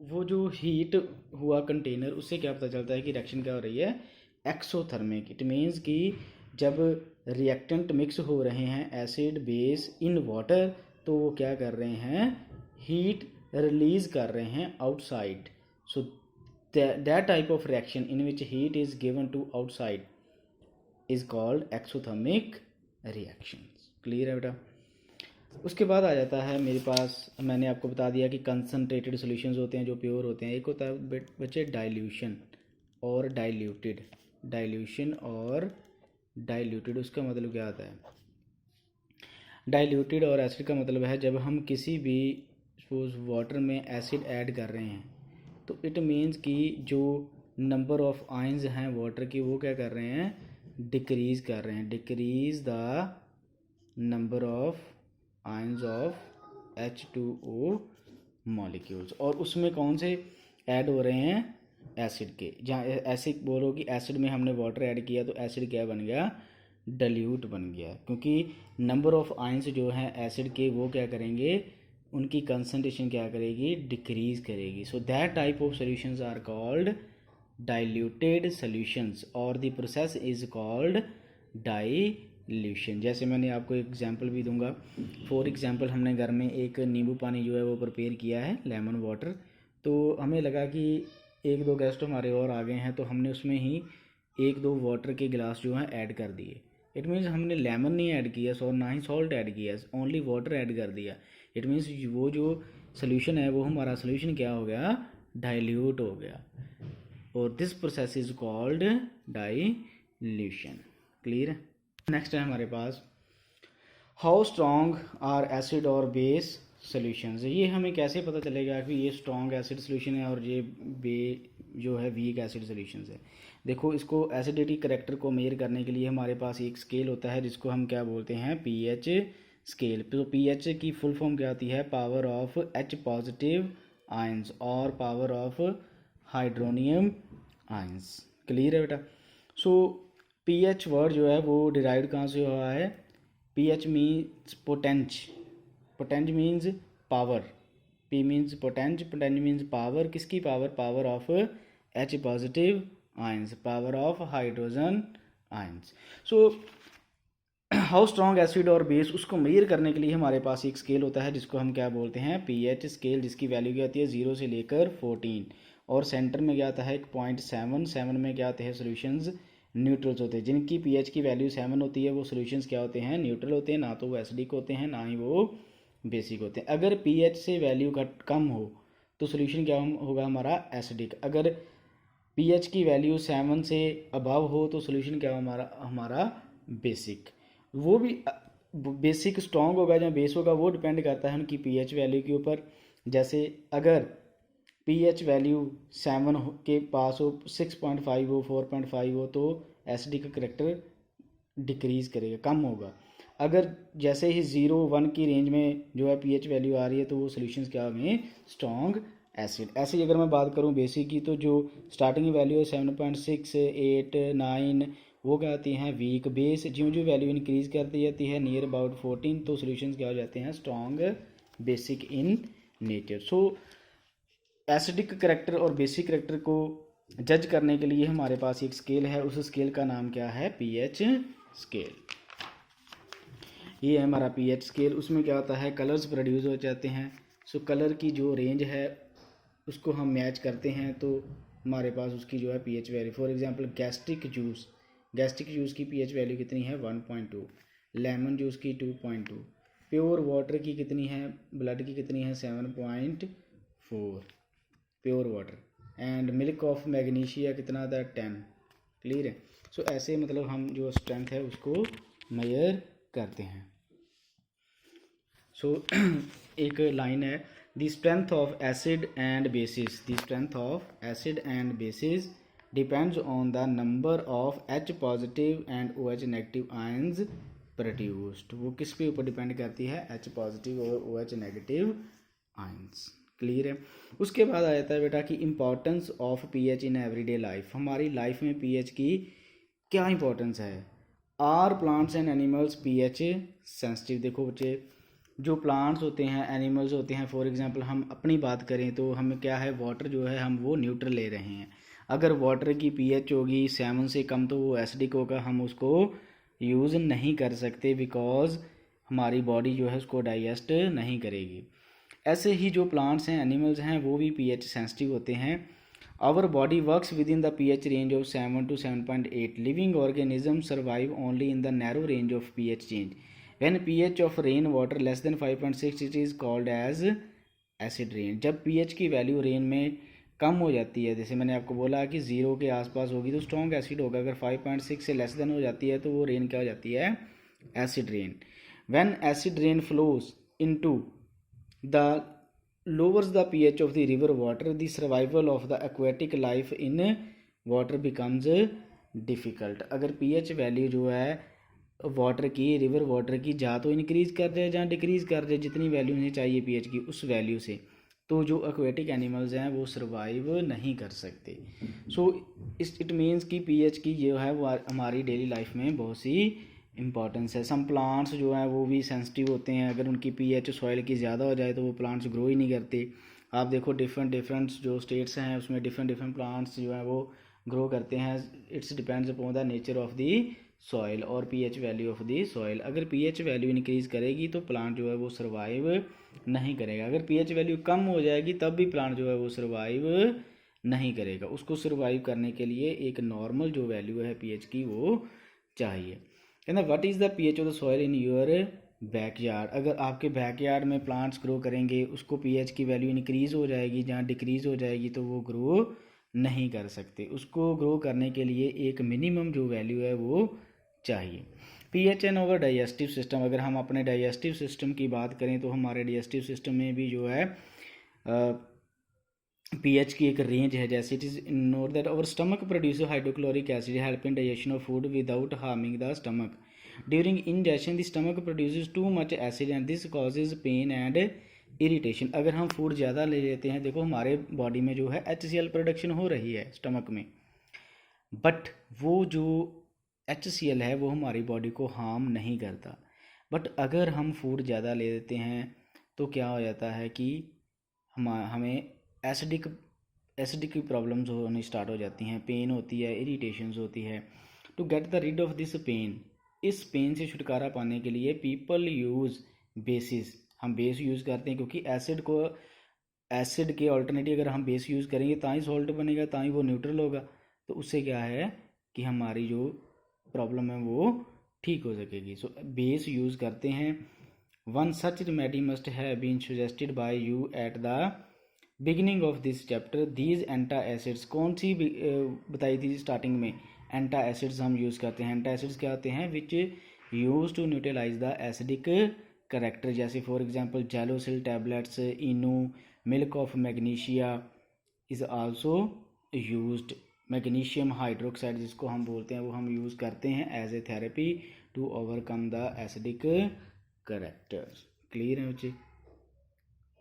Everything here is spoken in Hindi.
वो जो हीट हुआ कंटेनर, उससे क्या पता चलता है कि रिएक्शन क्या हो रही है, एक्सोथर्मिक। इट मीन्स कि जब रिएक्टेंट मिक्स हो रहे हैं एसिड बेस इन वाटर, तो वो क्या कर रहे हैं, हीट रिलीज कर रहे हैं outside. So that type of reaction in which heat is given to outside is called exothermic reactions. Clear है बेटा। उसके बाद आ जाता है मेरे पास, मैंने आपको बता दिया कि कंसनट्रेटेड सॉल्यूशंस होते हैं जो प्योर होते हैं। एक होता है बच्चे डाइल्यूशन और डाइल्यूटेड। डाइल्यूशन और डाइल्यूटेड, उसका मतलब क्या आता है, डाइल्यूटेड और एसिड का मतलब है जब हम किसी भी सपोज वाटर में एसिड ऐड कर रहे हैं, तो इट मीन्स कि जो नंबर ऑफ आयंस हैं वाटर की, वो क्या कर रहे हैं, डिक्रीज़ कर रहे हैं। Decrease the number of ions of H2O molecules. और उसमें कौन से ऐड हो रहे हैं, एसिड के। जहाँ ऐसे बोलो कि एसिड में हमने वाटर ऐड किया तो एसिड क्या बन गया, डल्यूट बन गया, क्योंकि नंबर ऑफ आयंस जो हैं एसिड के वो क्या करेंगे, उनकी कंसंट्रेशन क्या करेगी, डिक्रीज करेगी। So that type of solutions are called diluted solutions और the process is called dilution. जैसे मैंने आपको एग्जांपल भी दूंगा। फॉर एग्जांपल हमने घर में एक नींबू पानी जो है वो प्रिपेयर किया है, लेमन वाटर। तो हमें लगा कि एक दो गेस्ट हमारे और आ गए हैं, तो हमने उसमें ही एक दो वाटर के गिलास जो हैं ऐड कर दिए। इट मीन्स हमने लेमन नहीं ऐड किया और ना ही सॉल्ट ऐड किया, ओनली वाटर ऐड कर दिया। इट मीन्स वो जो सोल्यूशन है वो हमारा सोल्यूशन क्या हो गया, डाइल्यूट हो गया। और this process is called dilution. Clear है। नेक्स्ट है हमारे पास, हाउ स्ट्रॉन्ग आर एसिड और बेस सॉल्यूशंस। ये हमें कैसे पता चलेगा कि ये स्ट्रॉन्ग एसिड सॉल्यूशन है और ये बे जो है वीक एसिड सॉल्यूशंस है। देखो, इसको एसिडिटी करेक्टर को मेजर करने के लिए हमारे पास एक स्केल होता है जिसको हम क्या बोलते हैं, पीएच स्केल। तो पीएच की फुल फॉर्म क्या आती है, power of H positive ions और power of hydronium ions. Clear है बेटा। सो पीएच वर्ड जो है वो डिराइव्ड कहाँ से हुआ है, पीएच मीन्स पोटेंज। पोटेंज मीन्स पावर, पी मीन्स पोटेंज, पोटेंज मीन्स पावर। किसकी power, power of H positive ions, power of hydrogen ions. So how strong acid और बेस, उसको मेजर करने के लिए हमारे पास एक स्केल होता है जिसको हम क्या बोलते हैं, पीएच स्केल, जिसकी वैल्यू क्या आती है 0 से लेकर 14। और सेंटर में क्या आता है, एक 0.7 में क्या आते हैं, सोल्यूशंस न्यूट्रल्स होते हैं। जिनकी पीएच की वैल्यू 7 होती है वो सोल्यूशंस क्या होते हैं, न्यूट्रल होते हैं। ना तो वो एसिडिक होते हैं, ना ही वो बेसिक होते हैं। अगर पीएच से वैल्यू कम हो तो सोल्यूशन क्या होगा हमारा, एसिडिक। अगर पीएच की वैल्यू 7 से अबव हो तो सोल्यूशन क्या हमारा हमारा बेसिक। वो भी बेसिक स्ट्रॉन्ग होगा या बेस होगा वो डिपेंड करता है उनकी पीएच वैल्यू के ऊपर। जैसे अगर पीएच वैल्यू 7 के पास हो, 6.5 हो, 4.5 हो, तो एसिडिक का करेक्टर डिक्रीज़ करेगा, कम होगा। अगर जैसे ही 0-1 की रेंज में जो है पीएच वैल्यू आ रही है तो वो सॉल्यूशंस क्या होंगे, स्ट्रॉन्ग एसिड। ऐसे ही अगर मैं बात करूँ बेसिक की, तो जो स्टार्टिंग वैल्यू है 7.6, 8, 9, वो क्या आती हैं, वीक। बेस ज्यों ज्यों वैल्यू इंक्रीज़ करती जाती है नियर अबाउट 14, तो सॉल्यूशंस क्या हो जाते हैं, strong basic in nature. So acidic character और बेसिक करेक्टर को जज करने के लिए हमारे पास एक स्केल है, उस स्केल का नाम क्या है, पीएच स्केल। ये है हमारा पीएच स्केल। उसमें क्या होता है, कलर्स प्रोड्यूस हो जाते हैं। सो कलर की जो रेंज है उसको हम मैच करते हैं तो हमारे पास उसकी जो है pH value. For example gastric juice, gastric juice की पीएच वैल्यू कितनी है, 1.2। लेमन जूस की 2.2। प्योर वाटर की कितनी है, ब्लड की कितनी है, 7.4 pure water. And milk of magnesia कितना था, 10। क्लियर है। सो ऐसे मतलब हम जो स्ट्रेंथ है उसको मेजर करते हैं। सो एक लाइन है, the strength of acid and bases, the strength of acid and bases depends on the number of H positive and OH negative ions produced. वो किस पे ऊपर डिपेंड करती है, H पॉजिटिव और OH नेगेटिव आयंस। क्लियर है। उसके बाद आ जाता है बेटा कि importance of pH in everyday life. हमारी लाइफ में पीएच की क्या इंपॉर्टेंस है। Are plants and animals pH sensitive. देखो बच्चे, जो प्लांट्स होते हैं, एनिमल्स होते हैं, फॉर एग्जांपल हम अपनी बात करें तो हमें क्या है, वाटर जो है हम वो न्यूट्रल ले रहे हैं। अगर वाटर की पीएच होगी 7 से कम तो वो एसिडिक होगा, हम उसको यूज़ नहीं कर सकते बिकॉज हमारी बॉडी जो है उसको डाइजेस्ट नहीं करेगी। ऐसे ही जो प्लांट्स हैं, एनिमल्स हैं, वो भी पीएच सेंसिटिव होते हैं। Our body works within the pH range of 7 to 7.8. Living organism survive only in the narrow range of pH change. When pH of rain water less than 5.6 it is called as acid rain. जब pH की वैल्यू रेन में कम हो जाती है, जैसे मैंने आपको बोला कि 0 के आसपास होगी तो स्ट्रॉन्ग एसिड होगा, अगर 5.6 से लेस देन हो जाती है तो वो रेन क्या हो जाती है, acid rain. When acid rain flows into the lowers the pH of the river water, the survival of the aquatic life in water becomes difficult। अगर pH वैल्यू जो है वाटर की, रिवर वाटर की, जा तो इंक्रीज कर रहे हैं या डिक्रीज कर रहे हैं जितनी वैल्यू नहीं चाहिए pH की उस वैल्यू से, तो जो एक्वेटिक एनिमल्स हैं वो सर्वाइव नहीं कर सकते। सो इट मीन्स कि pH की जो है वो हमारी डेली लाइफ में बहुत सी इम्पॉर्टेंस है। सम प्लांट्स जो हैं वो भी सेंसिटिव होते हैं, अगर उनकी पीएच सॉइल की ज़्यादा हो जाए तो वो प्लांट्स ग्रो ही नहीं करते। आप देखो डिफरेंट जो स्टेट्स हैं उसमें डिफरेंट प्लांट्स जो हैं वो ग्रो करते हैं। It's depends upon the nature of the soil और pH value of the soil. अगर पीएच वैल्यू इंक्रीज़ करेगी तो प्लांट जो है वो सर्वाइव नहीं करेगा, अगर पीएच वैल्यू कम हो जाएगी तब भी प्लांट जो है वो सर्वाइव नहीं करेगा। उसको सर्वाइव करने के लिए एक नॉर्मल जो वैल्यू है पीएच की वो चाहिए। कहना what is the pH of the soil in your backyard. अगर आपके बैकयार्ड में प्लांट्स ग्रो करेंगे, उसको पीएच की वैल्यू इंक्रीज़ हो जाएगी, जहाँ डिक्रीज़ हो जाएगी तो वो ग्रो नहीं कर सकते। उसको ग्रो करने के लिए एक मिनिमम जो वैल्यू है वो चाहिए। PH and over digestive system. अगर हम अपने डाइजेस्टिव सिस्टम की बात करें तो हमारे डाइजेस्टिव सिस्टम में भी जो है पीएच की एक रेंज है। जैसे it is note that our stomach produce hydrochloric acid help in digestion of food without harming the stomach. During indigestion the stomach produces too much acid and this causes pain and irritation. अगर हम फूड ज़्यादा ले लेते हैं, देखो हमारे बॉडी में जो है HCl प्रोडक्शन हो रही है स्टमक में, बट वो जो HCl है वो हमारी बॉडी को हार्म नहीं करता। बट अगर हम फूड ज़्यादा ले लेते हैं तो क्या हो जाता है कि हमें एसिडिक की प्रॉब्लम्स होनी स्टार्ट हो जाती हैं, पेन होती है, इरिटेशंस होती है। To get the rid of this pain, इस पेन से छुटकारा पाने के लिए पीपल यूज़ बेसिस। हम बेस यूज़ करते हैं क्योंकि एसिड के ऑल्टरनेटिव अगर हम बेस यूज़ करेंगे ताई सॉल्ट बनेगा, ताई वो न्यूट्रल होगा, तो उससे क्या है कि हमारी जो प्रॉब्लम है वो ठीक हो सकेगी। सो बेस यूज़ करते हैं। One such remedy must have been suggested by you at the beginning of this chapter. These antacids, कौन सी बताई थी स्टार्टिंग में, एंटा एसिड्स हम यूज़ करते हैं। एंटा एसिड्स क्या होते हैं, which use to neutralise the acidic character. जैसे for example Gelusil tablets, Eno, milk of magnesia is also used. Magnesium hydroxide जिसको हम बोलते हैं वो हम यूज़ करते हैं as a therapy to overcome the acidic character. Clear है बच्चे।